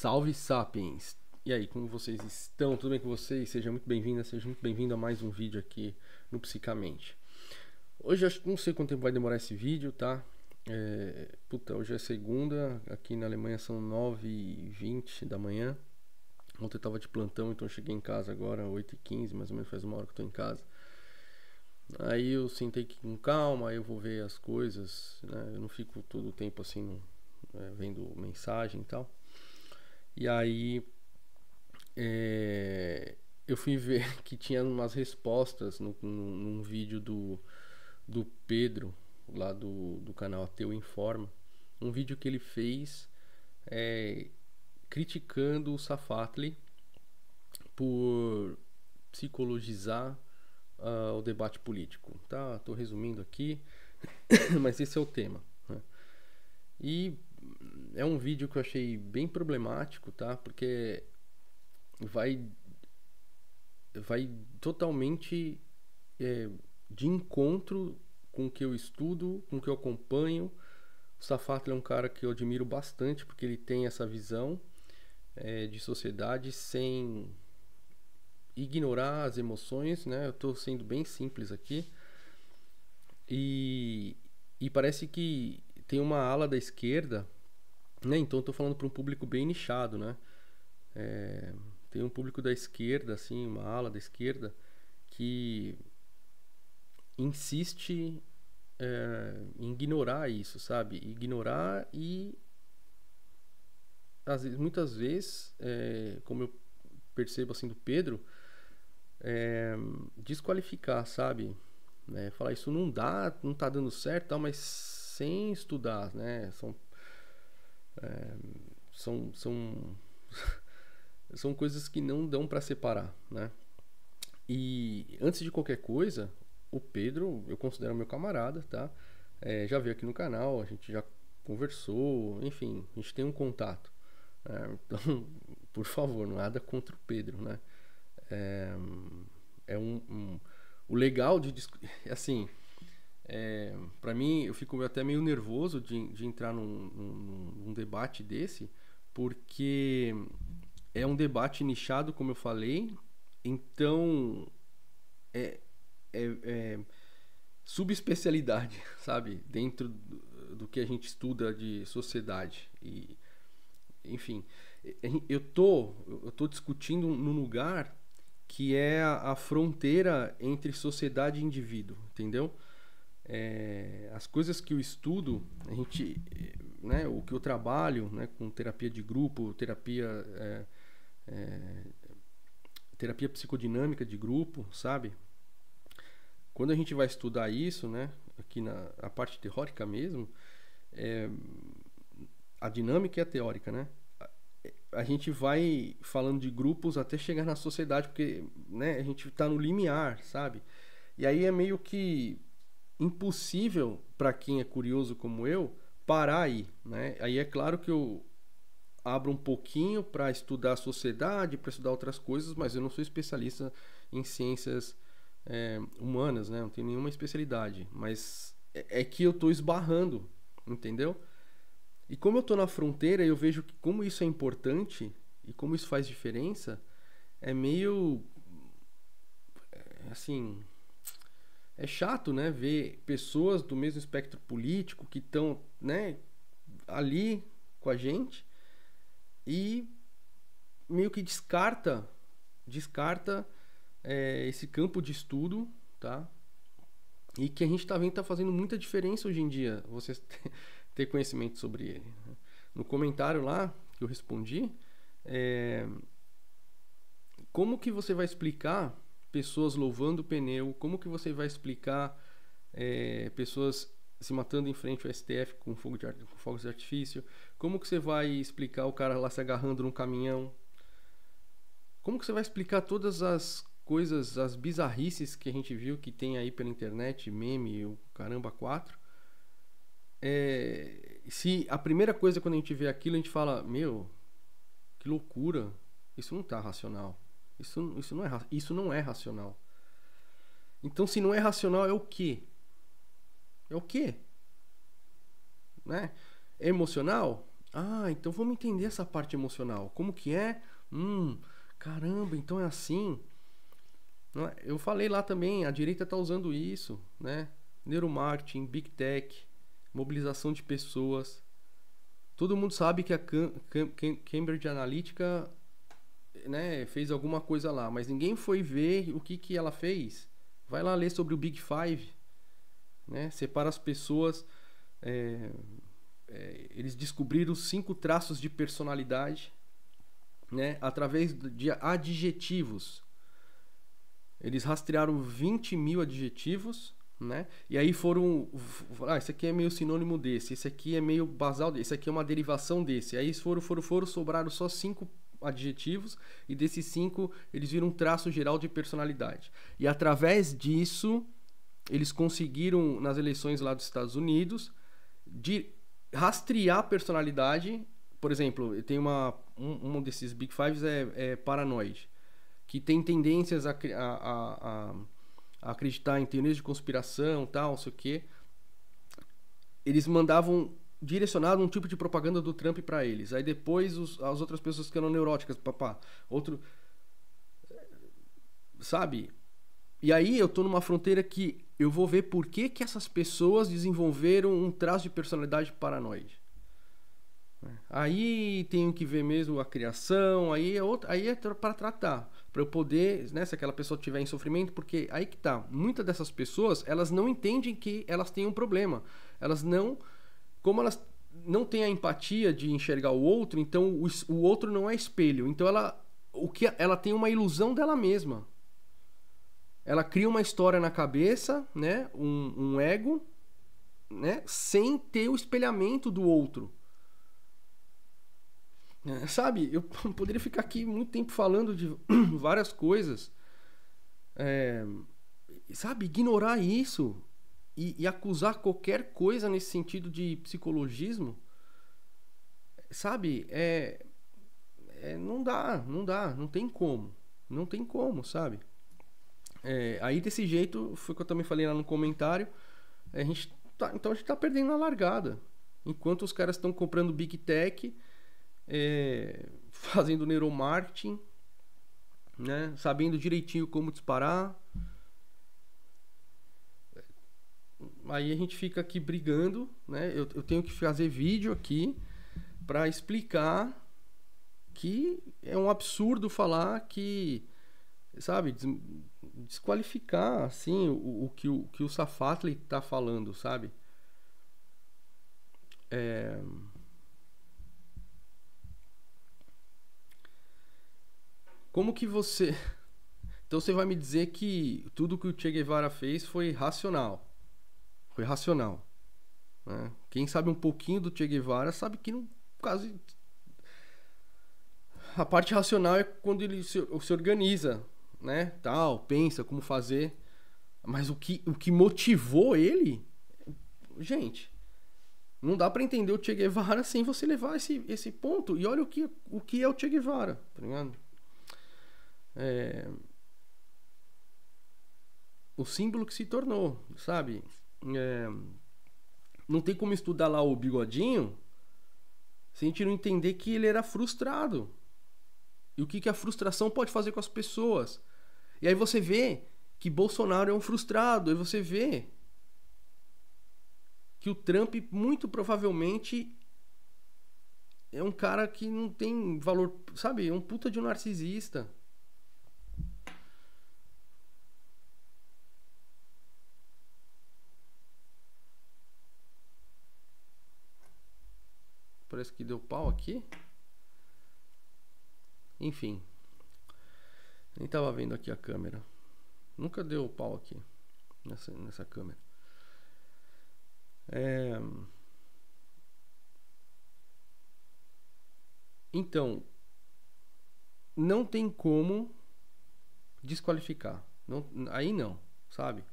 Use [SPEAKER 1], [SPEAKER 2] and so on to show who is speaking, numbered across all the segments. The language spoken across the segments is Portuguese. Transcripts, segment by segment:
[SPEAKER 1] Salve Sapiens! E aí, como vocês estão? Tudo bem com vocês? Seja muito bem-vinda, seja muito bem-vindo a mais um vídeo aqui no Psicamente. Hoje acho que não sei quanto tempo vai demorar esse vídeo, tá? Hoje é segunda, aqui na Alemanha são 9h20 da manhã. Ontem eu tava de plantão, então eu cheguei em casa agora 8h15, mais ou menos faz uma hora que eu tô em casa. Aí eu sentei aqui com calma, aí eu vou ver as coisas, né? Eu não fico todo o tempo assim, vendo mensagem e tal. E aí eu fui ver que tinha umas respostas num vídeo do Pedro, lá do canal Ateu Informa. Um vídeo que ele fez criticando o Safatli por psicologizar o debate político. Tá, tô resumindo aqui, mas esse é o tema, né? E é um vídeo que eu achei bem problemático, tá? Porque vai totalmente de encontro com o que eu estudo, com o que eu acompanho. O Safatli é um cara que eu admiro bastante, porque ele tem essa visão de sociedade sem ignorar as emoções, né? Eu estou sendo bem simples aqui. E parece que tem uma ala da esquerda, né? Então estou falando para um público bem nichado, né? Tem um público da esquerda, assim, uma ala da esquerda que insiste em ignorar isso, sabe? Ignorar e muitas vezes, como eu percebo assim do Pedro, desqualificar, sabe? Falar isso não dá, não tá dando certo, tal, mas sem estudar, né? São coisas que não dão para separar, né? E antes de qualquer coisa, o Pedro eu considero meu camarada, tá? Já veio aqui no canal, a gente já conversou, enfim, a gente tem um contato. Então, por favor, nada contra o Pedro, né? O legal de assim, para mim eu fico até meio nervoso de entrar num debate desse, porque é um debate nichado, como eu falei. Então é subespecialidade, sabe? Dentro do que a gente estuda de sociedade. E, enfim, eu tô discutindo num lugar que é a fronteira entre sociedade e indivíduo, entendeu? As coisas que eu estudo, a gente, né, o que eu trabalho, né, com terapia de grupo, terapia psicodinâmica de grupo, sabe? Quando a gente vai estudar isso, né, aqui a parte teórica mesmo, a dinâmica é a teórica, né? A gente vai falando de grupos até chegar na sociedade, porque, né, a gente está no limiar, sabe? E aí é meio que impossível para quem é curioso como eu parar aí, né? Aí é claro que eu abro um pouquinho para estudar a sociedade, para estudar outras coisas, mas eu não sou especialista em ciências humanas, né? Não tenho nenhuma especialidade, mas é que eu estou esbarrando, entendeu? E como eu estou na fronteira, eu vejo que como isso é importante e como isso faz diferença, é meio assim, é chato, né, ver pessoas do mesmo espectro político que estão, né, ali com a gente e meio que descarta esse campo de estudo, tá? E que a gente tá vendo que tá fazendo muita diferença hoje em dia, você ter conhecimento sobre ele. No comentário lá que eu respondi, como que você vai explicar pessoas louvando o pneu? Como que você vai explicar pessoas se matando em frente ao STF com fogos de artifício? Como que você vai explicar o cara lá se agarrando num caminhão? Como que você vai explicar todas as coisas, as bizarrices que a gente viu que tem aí pela internet, meme, o caramba 4? Se a primeira coisa quando a gente vê aquilo, a gente fala, meu, que loucura, isso não tá racional. Isso não é racional. Então, se não é racional, é o quê? É o quê? Né? É emocional? Ah, então vamos entender essa parte emocional. Como que é? Caramba, então é assim. Não é? Eu falei lá também, a direita está usando isso, né? Neuromarketing, Big Tech, mobilização de pessoas. Todo mundo sabe que a Cambridge Analytica, né, fez alguma coisa lá, mas ninguém foi ver o que, que ela fez. Vai lá ler sobre o Big Five, né? Separa as pessoas. é, Eles descobriram 5 traços de personalidade, né, através de adjetivos. Eles rastrearam 20 mil adjetivos, né? E aí foram. Esse aqui é meio sinônimo desse, esse aqui é meio basal desse, esse aqui é uma derivação desse. Aí foram, sobraram só 5 adjetivos, e desses 5 eles viram um traço geral de personalidade. E através disso, eles conseguiram, nas eleições lá dos Estados Unidos, de rastrear a personalidade. Por exemplo, tem um desses Big Fives é paranoide, que tem tendências a acreditar em teorias de conspiração, tal, não sei o quê. Eles mandavam direcionado um tipo de propaganda do Trump para eles. Aí depois as outras pessoas que eram neuróticas, papá, outro, sabe? E aí eu tô numa fronteira que eu vou ver por que que essas pessoas desenvolveram um traço de personalidade paranoide. Aí tenho que ver mesmo a criação, aí é para tratar, para eu poder, né, se aquela pessoa tiver em sofrimento, porque aí que tá, muitas dessas pessoas, elas não entendem que elas têm um problema. Elas não, como elas não têm a empatia de enxergar o outro, então o outro não é espelho. Então ela tem uma ilusão dela mesma. Ela cria uma história na cabeça, né, um ego, né, sem ter o espelhamento do outro. Sabe, eu poderia ficar aqui muito tempo falando de várias coisas, é, sabe, ignorar isso e acusar qualquer coisa nesse sentido de psicologismo, sabe, não tem como, sabe. Aí desse jeito, foi o que eu também falei lá no comentário, então a gente tá perdendo a largada, enquanto os caras estão comprando Big Tech, fazendo neuromarketing, né, sabendo direitinho como disparar. Aí a gente fica aqui brigando, né? Eu tenho que fazer vídeo aqui para explicar que é um absurdo falar que, sabe, desqualificar assim o que o Safatli tá falando, sabe? Como que você... Então você vai me dizer que tudo que o Che Guevara fez foi racional. Foi racional, né? Quem sabe um pouquinho do Che Guevara sabe que no caso a parte racional é quando ele se organiza, né? Tal, pensa como fazer. Mas o que motivou ele, gente, não dá pra entender o Che Guevara sem você levar esse ponto. E olha o que é o Che Guevara, tá ligado? O símbolo que se tornou, sabe? Não tem como estudar lá o Bigodinho se a gente não entender que ele era frustrado. E o que a frustração pode fazer com as pessoas. E aí você vê que Bolsonaro é um frustrado. E você vê que o Trump muito provavelmente é um cara que não tem valor, sabe? É um puta de um narcisista. Parece que deu pau aqui. Enfim. Nem tava vendo aqui a câmera. Nunca deu pau aqui nessa câmera. Então, não tem como desqualificar. Aí não, sabe?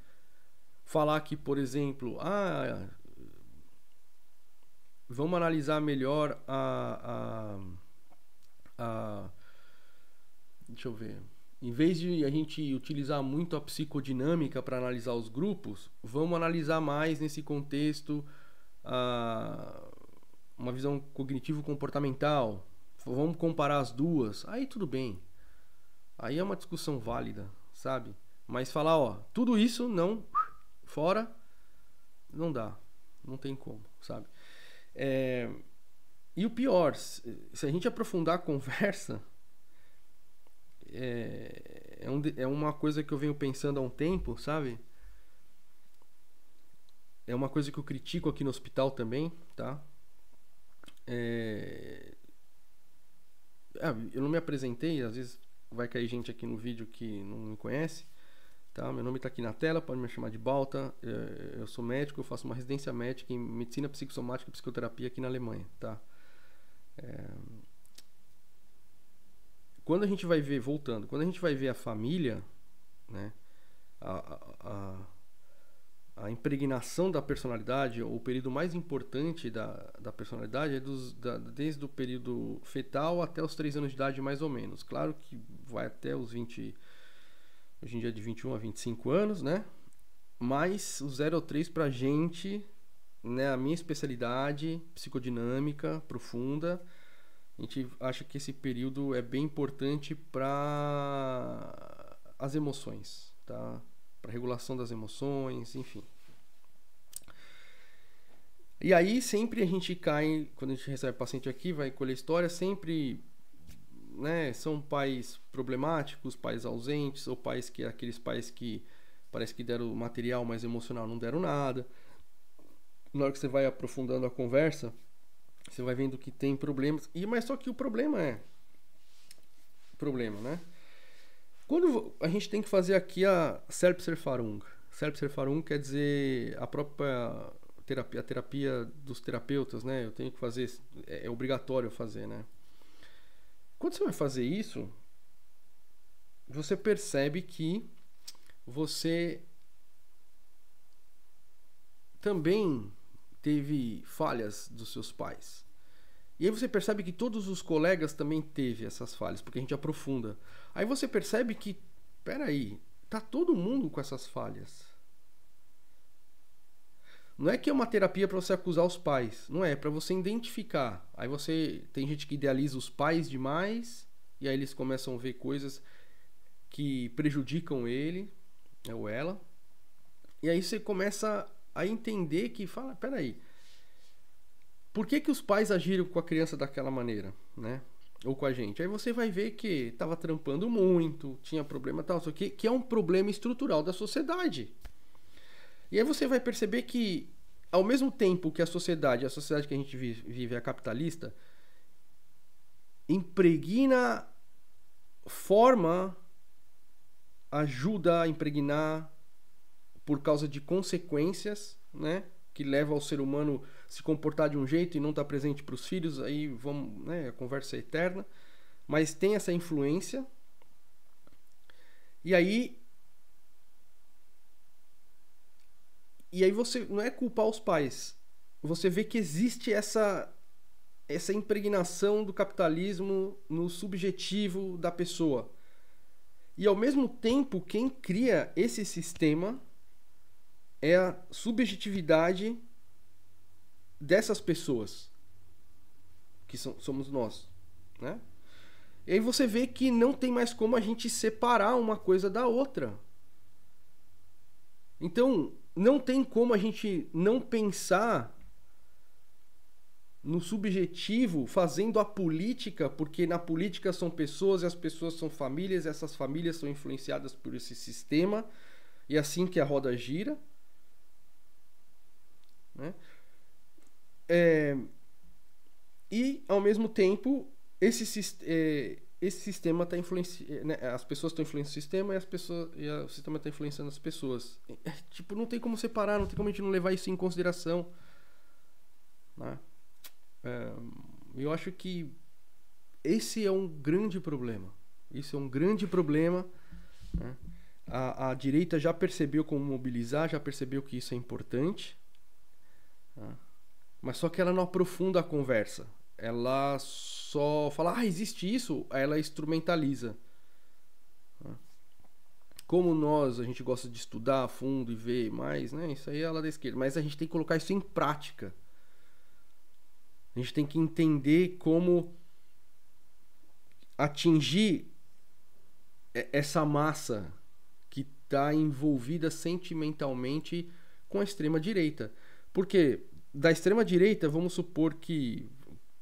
[SPEAKER 1] Falar que, por exemplo, vamos analisar melhor deixa eu ver. Em vez de a gente utilizar muito a psicodinâmica para analisar os grupos, vamos analisar mais nesse contexto uma visão cognitivo-comportamental, vamos comparar as duas, aí tudo bem. Aí é uma discussão válida, sabe? Mas falar, ó, tudo isso não, fora, não dá. Não tem como, sabe? E o pior, se a gente aprofundar a conversa, é uma coisa que eu venho pensando há um tempo, sabe? É uma coisa que eu critico aqui no hospital também, tá? Eu não me apresentei, às vezes vai cair gente aqui no vídeo que não me conhece, tá? Meu nome está aqui na tela, pode me chamar de Balta. Eu sou médico, eu faço uma residência médica em medicina psicossomática e psicoterapia aqui na Alemanha, tá? Quando a gente vai ver, voltando, quando a gente vai ver a família, né? A impregnação da personalidade, o período mais importante da personalidade é desde o período fetal até os 3 anos de idade, mais ou menos. Claro que vai até os 20, hoje em dia de 21 a 25 anos, né? Mas o 0 ao 3 pra gente, né, a minha especialidade, psicodinâmica profunda, a gente acha que esse período é bem importante para as emoções, tá? Para regulação das emoções, enfim. E aí sempre a gente cai, quando a gente recebe paciente aqui, vai colher história, sempre, né, são pais problemáticos, pais ausentes, ou aqueles pais que parece que deram material, mas emocional não deram nada. Na hora que você vai aprofundando a conversa, você vai vendo que tem problemas, mas só que o problema, né? Quando a gente tem que fazer aqui a Selbsterfahrung. Selbsterfahrung quer dizer a própria terapia, a terapia dos terapeutas, né? Eu tenho que fazer, é obrigatório fazer, né? Quando você vai fazer isso, você percebe que você também teve falhas dos seus pais. E aí você percebe que todos os colegas também teve essas falhas, porque a gente aprofunda. Aí você percebe que, peraí, tá todo mundo com essas falhas. Não é que é uma terapia para você acusar os pais, não é para você identificar. Aí tem gente que idealiza os pais demais e aí eles começam a ver coisas que prejudicam ele, ou ela. E aí você começa a entender que fala, peraí, por que os pais agiram com a criança daquela maneira, né? Ou com a gente? Aí você vai ver que estava trampando muito, tinha problema tal, só que é um problema estrutural da sociedade. E aí você vai perceber que, ao mesmo tempo que a sociedade que a gente vive é capitalista, impregna, forma, ajuda a impregnar por causa de consequências, né? Que leva ao ser humano se comportar de um jeito e não estar presente para os filhos, aí vamos, né? A conversa é eterna, mas tem essa influência. E aí você não é culpar os pais. Você vê que existe essa impregnação do capitalismo no subjetivo da pessoa. E ao mesmo tempo, quem cria esse sistema é a subjetividade dessas pessoas, que somos nós, né? E aí você vê que não tem mais como a gente separar uma coisa da outra. Então, não tem como a gente não pensar no subjetivo fazendo a política, porque na política são pessoas e as pessoas são famílias, e essas famílias são influenciadas por esse sistema, e é assim que a roda gira, né? E ao mesmo tempo esse sistema está influenciando, né? As pessoas estão influenciando o sistema e o sistema está influenciando as pessoas. Tipo, não tem como separar, não tem como a gente não levar isso em consideração, né? Eu acho que esse é um grande problema. Isso é um grande problema, né? A direita já percebeu como mobilizar, já percebeu que isso é importante, né? Mas só que ela não aprofunda a conversa. Ela só fala, existe isso, aí ela instrumentaliza. Como a gente gosta de estudar a fundo e ver mais, né? Isso aí é lá da esquerda. Mas a gente tem que colocar isso em prática. A gente tem que entender como atingir essa massa que está envolvida sentimentalmente com a extrema-direita. Porque da extrema-direita, vamos supor que,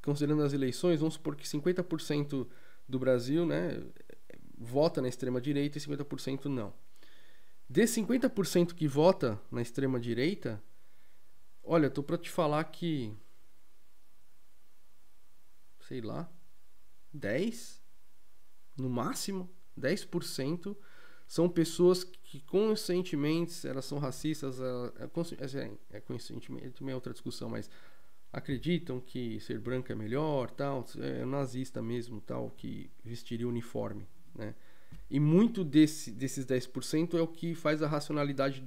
[SPEAKER 1] considerando as eleições, vamos supor que 50% do Brasil, né, vota na extrema-direita e 50% não. Desses 50% que vota na extrema-direita, olha, tô para te falar que, sei lá, 10, no máximo, 10% são pessoas que conscientemente elas são racistas, conscientemente, também é outra discussão, mas acreditam que ser branco é melhor, tal, é nazista mesmo, tal, que vestiria uniforme, né? E muito desses 10% é o que faz a racionalidade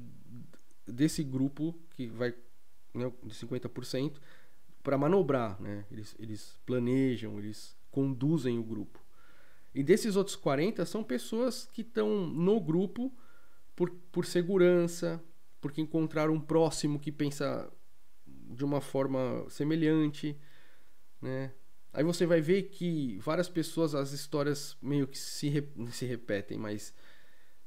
[SPEAKER 1] desse grupo, que vai, né, de 50%, para manobrar, né? Eles planejam, eles conduzem o grupo. E desses outros 40 são pessoas que estão no grupo por segurança, porque encontraram um próximo que pensa de uma forma semelhante, né? Aí você vai ver que várias pessoas, as histórias meio que se repetem, mas,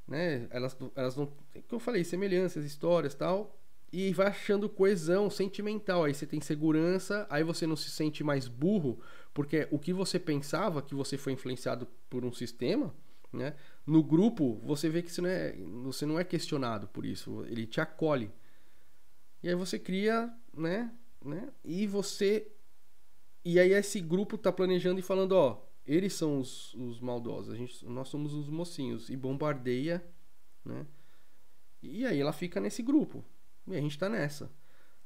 [SPEAKER 1] né, elas não, como eu falei, semelhanças, histórias, tal, e vai achando coesão sentimental. Aí você tem segurança, aí você não se sente mais burro, porque o que você pensava, que você foi influenciado por um sistema, né? No grupo, você vê que você não é questionado por isso, ele te acolhe. E aí você cria, né? E aí esse grupo tá planejando e falando, ó, eles são os maldosos, nós somos os mocinhos, e bombardeia, né? E aí ela fica nesse grupo. E a gente tá nessa.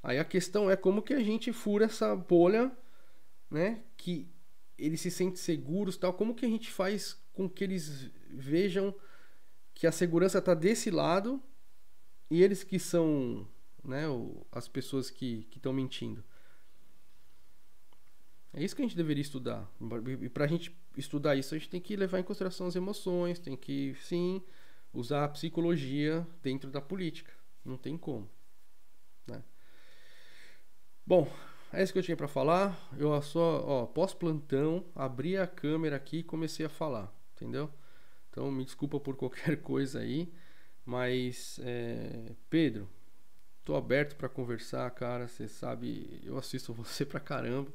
[SPEAKER 1] Aí a questão é como que a gente fura essa bolha, né? Que eles se sentem seguros, tal. Como que a gente faz com que eles vejam que a segurança tá desse lado e eles que são, né, as pessoas que estão mentindo. É isso que a gente deveria estudar. E pra gente estudar isso, a gente tem que levar em consideração as emoções, tem que, sim, usar a psicologia dentro da política. Não tem como, né? Bom, é isso que eu tinha pra falar. Eu só, ó, pós-plantão, abri a câmera aqui e comecei a falar, entendeu? Então me desculpa por qualquer coisa aí, mas Pedro, tô aberto pra conversar, cara. Você sabe, eu assisto você pra caramba.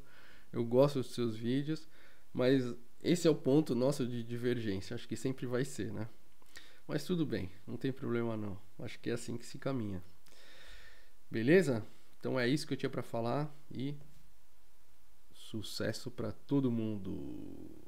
[SPEAKER 1] Eu gosto dos seus vídeos, mas esse é o ponto nosso de divergência. Acho que sempre vai ser, né? Mas tudo bem, não tem problema não. Acho que é assim que se caminha. Beleza? Então é isso que eu tinha pra falar e sucesso pra todo mundo.